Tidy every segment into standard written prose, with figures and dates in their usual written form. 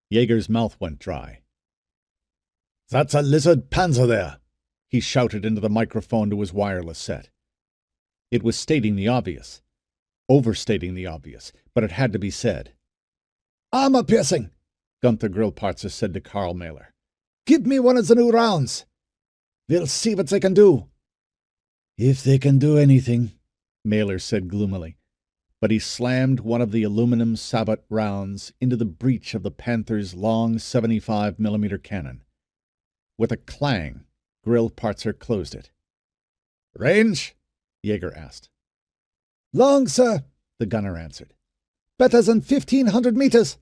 Jaeger's mouth went dry. "That's a lizard panzer there," he shouted into the microphone to his wireless set. It was stating the obvious, overstating the obvious, but it had to be said. "Armor piercing," Gunther Grillparzer said to Karl Mahler. "Give me one of the new rounds. We'll see what they can do." "If they can do anything," Mahler said gloomily, but he slammed one of the aluminum sabot rounds into the breech of the Panther's long 75mm cannon. With a clang, Grillparzer closed it. "Range?" Jaeger asked. "Long, sir," the gunner answered. "Better than 1,500 meters."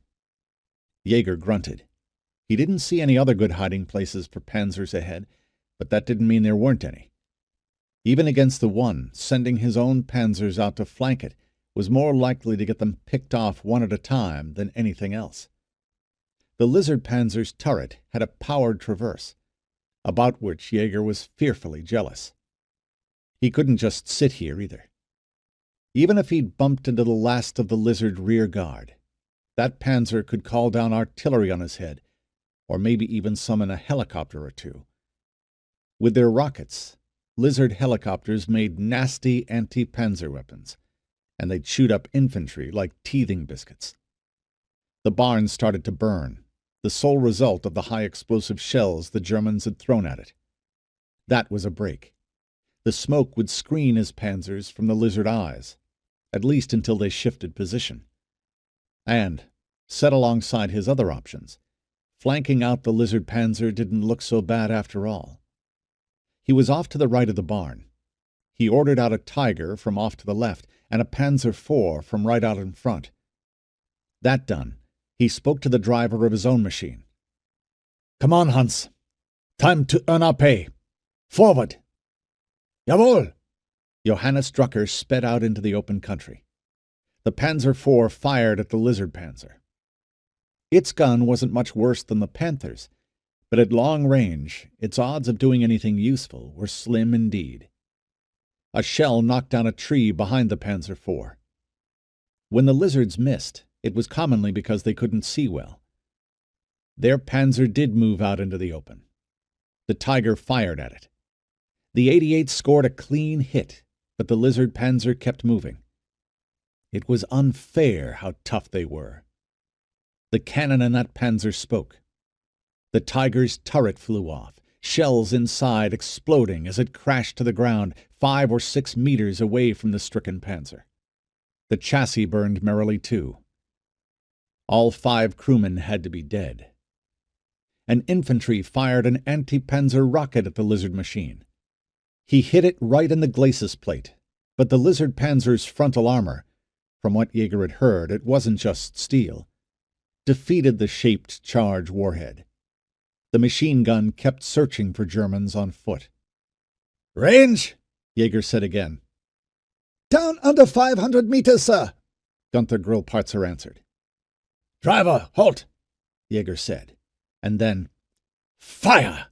Jaeger grunted. He didn't see any other good hiding places for panzers ahead, but that didn't mean there weren't any. Even against the one, sending his own panzers out to flank it was more likely to get them picked off one at a time than anything else. The Lizard Panzer's turret had a powered traverse, about which Jaeger was fearfully jealous. He couldn't just sit here either. Even if he'd bumped into the last of the Lizard rear guard, that panzer could call down artillery on his head, or maybe even summon a helicopter or two. With their rockets, Lizard helicopters made nasty anti-panzer weapons, and they'd shoot up infantry like teething biscuits. The barn started to burn, the sole result of the high-explosive shells the Germans had thrown at it. That was a break. The smoke would screen his panzers from the Lizard eyes, at least until they shifted position. And, set alongside his other options, flanking out the Lizard Panzer didn't look so bad after all. He was off to the right of the barn. He ordered out a Tiger from off to the left and a Panzer IV from right out in front. That done, he spoke to the driver of his own machine. "Come on, Hans. Time to earn our pay. Forward!" "Jawohl!" Johannes Drucker sped out into the open country. The Panzer IV fired at the Lizard Panzer. Its gun wasn't much worse than the Panther's, but at long range, its odds of doing anything useful were slim indeed. A shell knocked down a tree behind the Panzer IV. When the Lizards missed, it was commonly because they couldn't see well. Their Panzer did move out into the open. The Tiger fired at it. The 88 scored a clean hit, but the Lizard Panzer kept moving. It was unfair how tough they were. The cannon in that Panzer spoke. The Tiger's turret flew off, shells inside exploding as it crashed to the ground 5 or 6 meters away from the stricken Panzer. The chassis burned merrily too. All 5 crewmen had to be dead. An infantry fired an anti-Panzer rocket at the Lizard machine. He hit it right in the glacis plate, but the Lizard Panzer's frontal armor, from what Jaeger had heard, it wasn't just steel, defeated the shaped charge warhead. The machine gun kept searching for Germans on foot. "Range?" Jaeger said again. "Down under 500 meters, sir," Gunther Grillparzer answered. "Driver, halt," Jaeger said, and then, "Fire!"